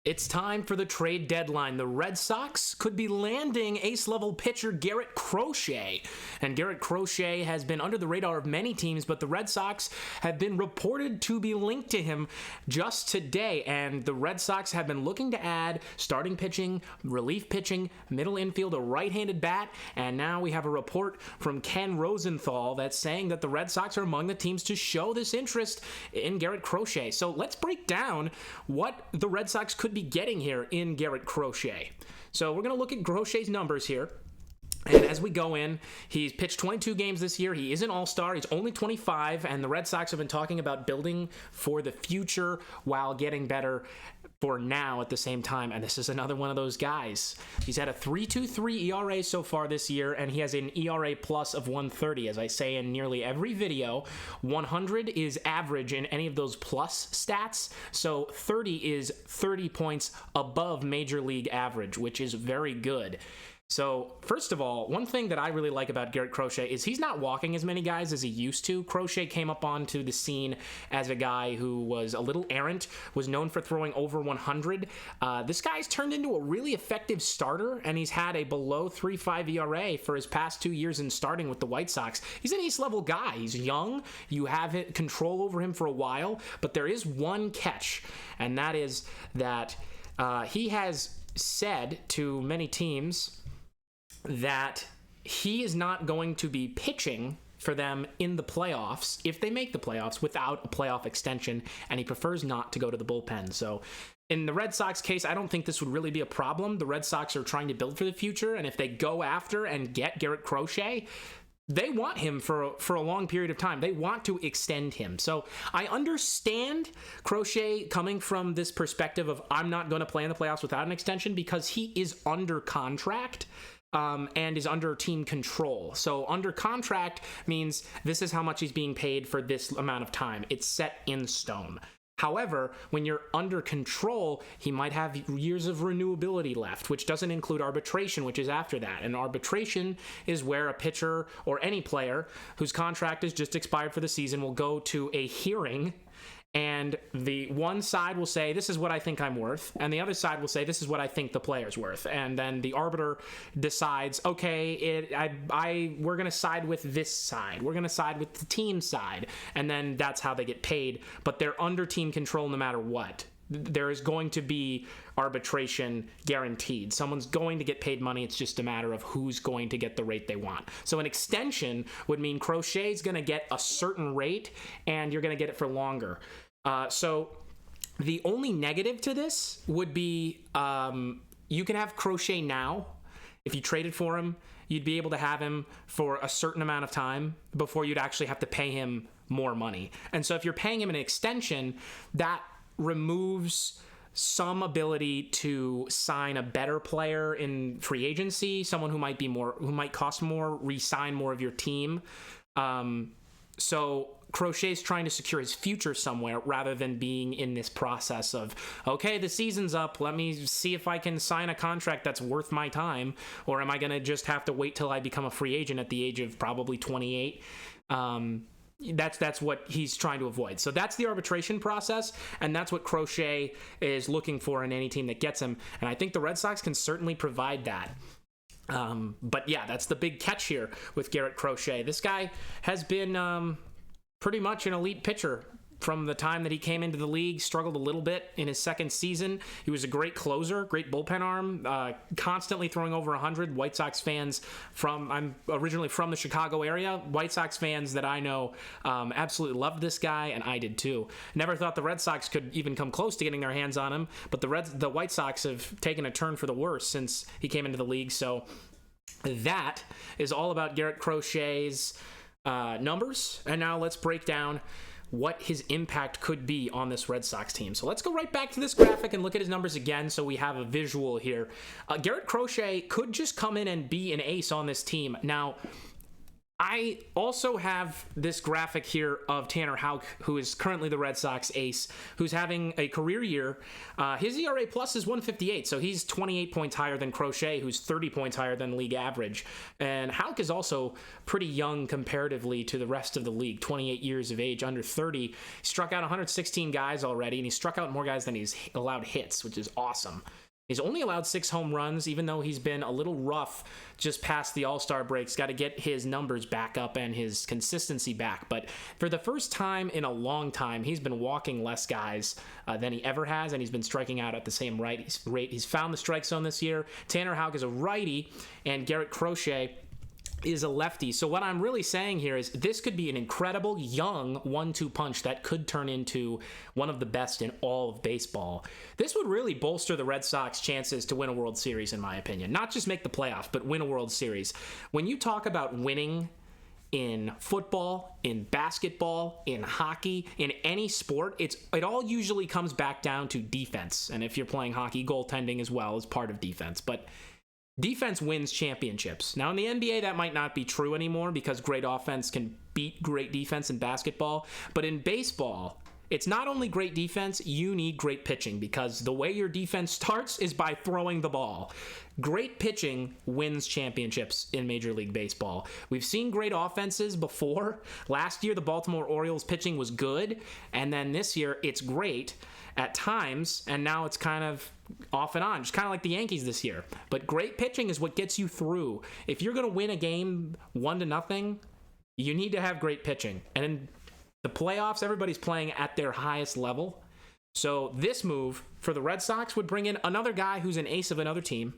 It's time for the trade deadline. The Red Sox could be landing ace-level pitcher Garrett Crochet. And Garrett Crochet has been under the radar of many teams, but the Red Sox have been reported to be linked to him just today. And the Red Sox have been looking to add starting pitching, relief pitching, middle infield, a right-handed bat. And now we have a report from Ken Rosenthal that's saying that the Red Sox are among the teams to show this interest in Garrett Crochet. So let's break down what the Red Sox could be getting here in Garrett Crochet. So we're going to look at Crochet's numbers here. And as we go in, he's pitched 22 games this year. He is an all-star. He's only 25, and the Red Sox have been talking about building for the future while getting better for now at the same time. And this is another one of those guys. He's had a 3.23 ERA so far this year, and he has an ERA plus of 130. As I say in nearly every video, 100 is average in any of those plus stats. So 30 is 30 points above major league average, which is very good. So, first of all, one thing that I really like about Garrett Crochet is he's not walking as many guys as he used to. Crochet came up onto the scene as a guy who was a little errant, was known for throwing over 100. This guy's turned into a really effective starter, and he's had a below 3.5 ERA for his past 2 years in starting with the White Sox. He's an ace-level guy. He's young. You have control over him for a while, but there is one catch, and that is that he has said to many teams that he is not going to be pitching for them in the playoffs if they make the playoffs without a playoff extension, and he prefers not to go to the bullpen. So in the Red Sox case, I don't think this would really be a problem. The Red Sox are trying to build for the future, and if they go after and get Garrett Crochet, they want him for a long period of time. They want to extend him. So I understand Crochet coming from this perspective of I'm not going to play in the playoffs without an extension because he is under contract. And is under team control. So under contract means this is how much he's being paid for this amount of time. It's set in stone. However, when you're under control, he might have years of renewability left, which doesn't include arbitration, which is after that. And arbitration is where a pitcher or any player whose contract is just expired for the season will go to a hearing, and the one side will say, this is what I think I'm worth, and the other side will say, this is what I think the player's worth. And then the arbiter decides, okay, we're going to side with this side. We're going to side with the team side. And then that's how they get paid. But they're under team control no matter what. There is going to be arbitration guaranteed. Someone's going to get paid money. It's just a matter of who's going to get the rate they want. So an extension would mean Crochet's going to get a certain rate, and you're going to get it for longer. So the only negative to this would be you can have Crochet now. If you traded for him, you'd be able to have him for a certain amount of time before you'd actually have to pay him more money. And so if you're paying him an extension, that removes some ability to sign a better player in free agency, someone who might cost more, re-sign more of your team. So Crochet's trying to secure his future somewhere rather than being in this process of, okay, the season's up, let me see if I can sign a contract that's worth my time, or am I going to just have to wait till I become a free agent at the age of probably 28? That's what he's trying to avoid. So that's the arbitration process, and that's what Crochet is looking for in any team that gets him. And I think the Red Sox can certainly provide that. But yeah, that's the big catch here with Garrett Crochet. This guy has been pretty much an elite pitcher from the time that he came into the league. Struggled a little bit in his second season. He was a great closer, great bullpen arm, constantly throwing over 100. White Sox fans I'm originally from the Chicago area. White Sox fans that I know absolutely loved this guy, and I did too. Never thought the Red Sox could even come close to getting their hands on him, but the White Sox have taken a turn for the worse since he came into the league. So that is all about Garrett Crochet's numbers. And now let's break down what his impact could be on this Red Sox team. So let's go right back to this graphic and look at his numbers again so we have a visual here. Garrett Crochet could just come in and be an ace on this team. Now, I also have this graphic here of Tanner Houck, who is currently the Red Sox ace, who's having a career year. His ERA plus is 158, so he's 28 points higher than Crochet, who's 30 points higher than league average. And Houck is also pretty young comparatively to the rest of the league, 28 years of age, under 30. He struck out 116 guys already, and he struck out more guys than he's allowed hits, which is awesome. He's only allowed 6 home runs, even though he's been a little rough just past the All-Star break. He's got to get his numbers back up and his consistency back. But for the first time in a long time, he's been walking less guys than he ever has, and he's been striking out at the same rate. He's found the strike zone this year. Tanner Houck is a righty, and Garrett Crochet is a lefty. So what I'm really saying here is this could be an incredible young 1-2 punch that could turn into one of the best in all of baseball. This would really bolster the Red Sox chances to win a World Series, in my opinion. Not just make the playoffs, but win a World Series. When you talk about winning in football, in basketball, in hockey, in any sport, it all usually comes back down to defense. And if you're playing hockey, goaltending as well is part of defense. But defense wins championships. Now, in the NBA, that might not be true anymore because great offense can beat great defense in basketball. But in baseball, it's not only great defense, you need great pitching because the way your defense starts is by throwing the ball. Great pitching wins championships in Major League Baseball. We've seen great offenses before. Last year, the Baltimore Orioles pitching was good, and then this year, it's great at times, and now it's kind of off and on, just kind of like the Yankees this year. But great pitching is what gets you through. If you're going to win a game 1-0, you need to have great pitching. And in the playoffs, everybody's playing at their highest level. So this move for the Red Sox would bring in another guy who's an ace of another team.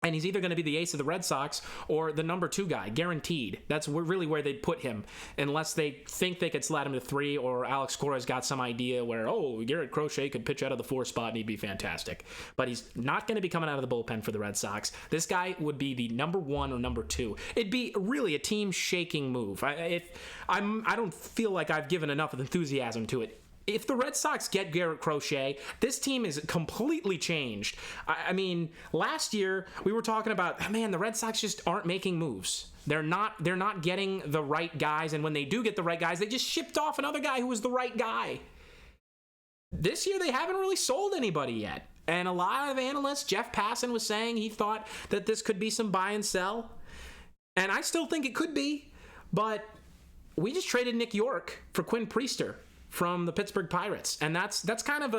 And he's either going to be the ace of the Red Sox or the number 2 guy, guaranteed. That's really where they'd put him, unless they think they could slide him to 3, or Alex Cora's got some idea where, Garrett Crochet could pitch out of the 4 spot and he'd be fantastic. But he's not going to be coming out of the bullpen for the Red Sox. This guy would be the number 1 or number 2. It'd be really a team-shaking move. I don't feel like I've given enough enthusiasm to it. If the Red Sox get Garrett Crochet, this team is completely changed. I mean, last year we were talking about, man, the Red Sox just aren't making moves. They're not getting the right guys, and when they do get the right guys, they just shipped off another guy who was the right guy. This year they haven't really sold anybody yet. And a lot of analysts, Jeff Passan was saying he thought that this could be some buy and sell. And I still think it could be, but we just traded Nick York for Quinn Priester from the Pittsburgh Pirates, and that's kind of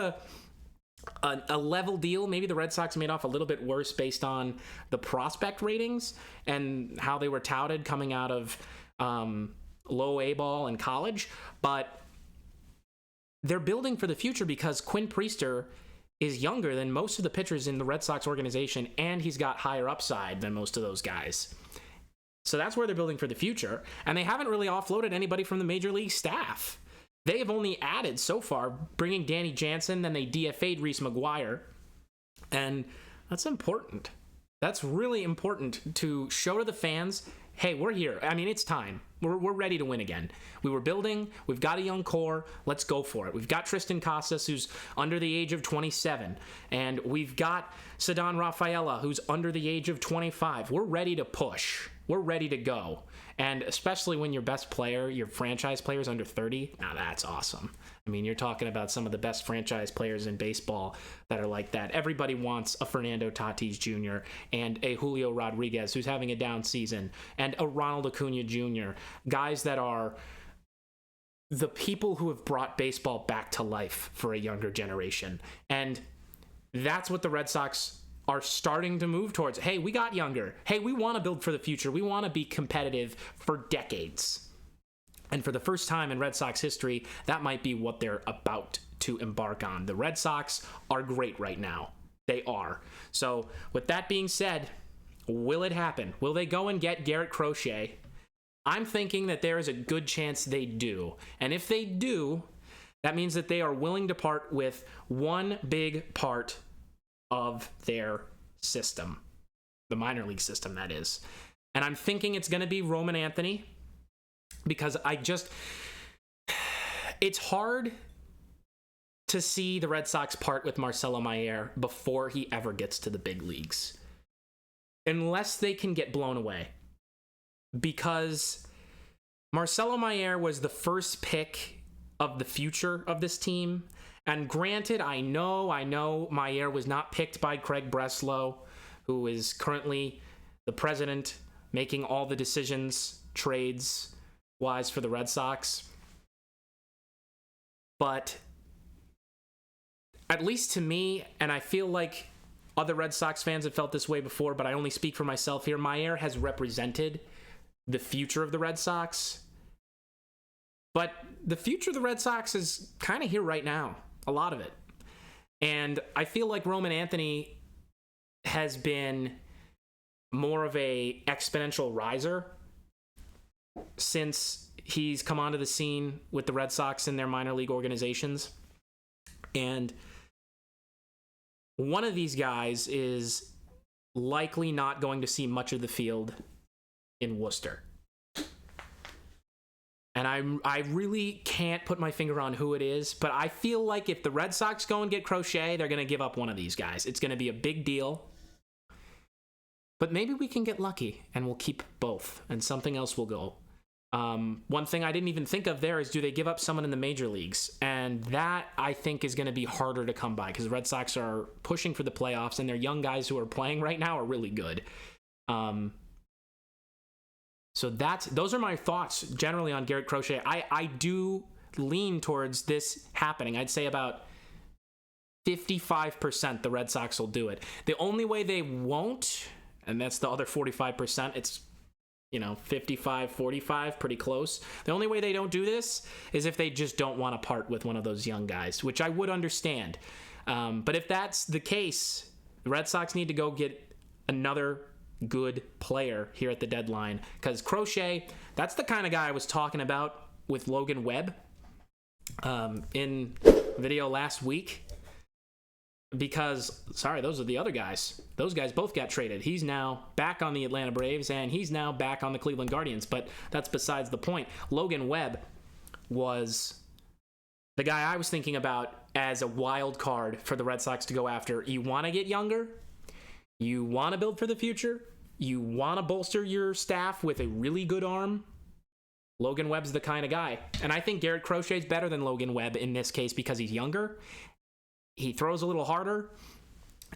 a level deal. Maybe the Red Sox made off a little bit worse based on the prospect ratings and how they were touted coming out of low A ball in college, but they're building for the future because Quinn Priester is younger than most of the pitchers in the Red Sox organization, and he's got higher upside than most of those guys. So that's where they're building for the future, and they haven't really offloaded anybody from the major league staff. They have only added so far, bringing Danny Jansen, then they DFA'd Reese McGuire. And that's important. That's really important to show to the fans, hey, we're here. I mean, it's time. We're ready to win again. We were building. We've got a young core. Let's go for it. We've got Tristan Casas, who's under the age of 27. And we've got Ceddanne Rafaela, who's under the age of 25. We're ready to push. We're ready to go. And especially when your best player, your franchise player is under 30, now that's awesome. I mean, you're talking about some of the best franchise players in baseball that are like that. Everybody wants a Fernando Tatis Jr. and a Julio Rodriguez who's having a down season, and a Ronald Acuna Jr., guys that are the people who have brought baseball back to life for a younger generation. And that's what the Red Sox are starting to move towards. Hey, we got younger. Hey, we want to build for the future. We want to be competitive for decades. And for the first time in Red Sox history, that might be what they're about to embark on. The Red Sox are great right now. They are. So with that being said, will it happen? Will they go and get Garrett Crochet? I'm thinking that there is a good chance they do. And if they do, that means that they are willing to part with one big part of their system, the minor league system, that is. And I'm thinking it's going to be Roman Anthony, because it's hard to see the Red Sox part with Marcelo Mayer before he ever gets to the big leagues, unless they can get blown away. Because Marcelo Mayer was the first pick of the future of this team. And granted, I know Mayer was not picked by Craig Breslow, who is currently the president making all the decisions, trades-wise, for the Red Sox. But at least to me, and I feel like other Red Sox fans have felt this way before, but I only speak for myself here, Mayer has represented the future of the Red Sox. But the future of the Red Sox is kind of here right now, a lot of it. And I feel like Roman Anthony has been more of a exponential riser since he's come onto the scene with the Red Sox in their minor league organizations. And one of these guys is likely not going to see much of the field in Worcester. And I really can't put my finger on who it is, but I feel like if the Red Sox go and get Crochet, they're going to give up one of these guys. It's going to be a big deal. But maybe we can get lucky and we'll keep both and something else will go. One thing I didn't even think of there is, do they give up someone in the major leagues? And that, I think, is going to be harder to come by because the Red Sox are pushing for the playoffs and their young guys who are playing right now are really good. So those are my thoughts generally on Garrett Crochet. I do lean towards this happening. I'd say about 55% the Red Sox will do it. The only way they won't, and that's the other 45%, it's 55-45, pretty close. The only way they don't do this is if they just don't want to part with one of those young guys, which I would understand. But if that's the case, the Red Sox need to go get another good player here at the deadline, because Crochet, that's the kind of guy I was talking about with Logan Webb in video last week. Because, those are the other guys. Those guys both got traded. He's now back on the Atlanta Braves, and he's now back on the Cleveland Guardians. But that's besides the point. Logan Webb was the guy I was thinking about as a wild card for the Red Sox to go after. You want to get younger? You want to build for the future? You want to bolster your staff with a really good arm? Logan Webb's the kind of guy. And I think Garrett Crochet's better than Logan Webb in this case because he's younger. He throws a little harder,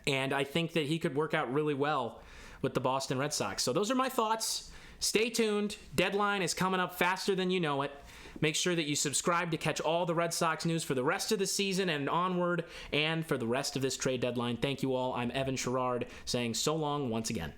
and I think that he could work out really well with the Boston Red Sox. So those are my thoughts. Stay tuned. Deadline is coming up faster than you know it. Make sure that you subscribe to catch all the Red Sox news for the rest of the season and onward, and for the rest of this trade deadline. Thank you all. I'm Evan Sharrard saying so long once again.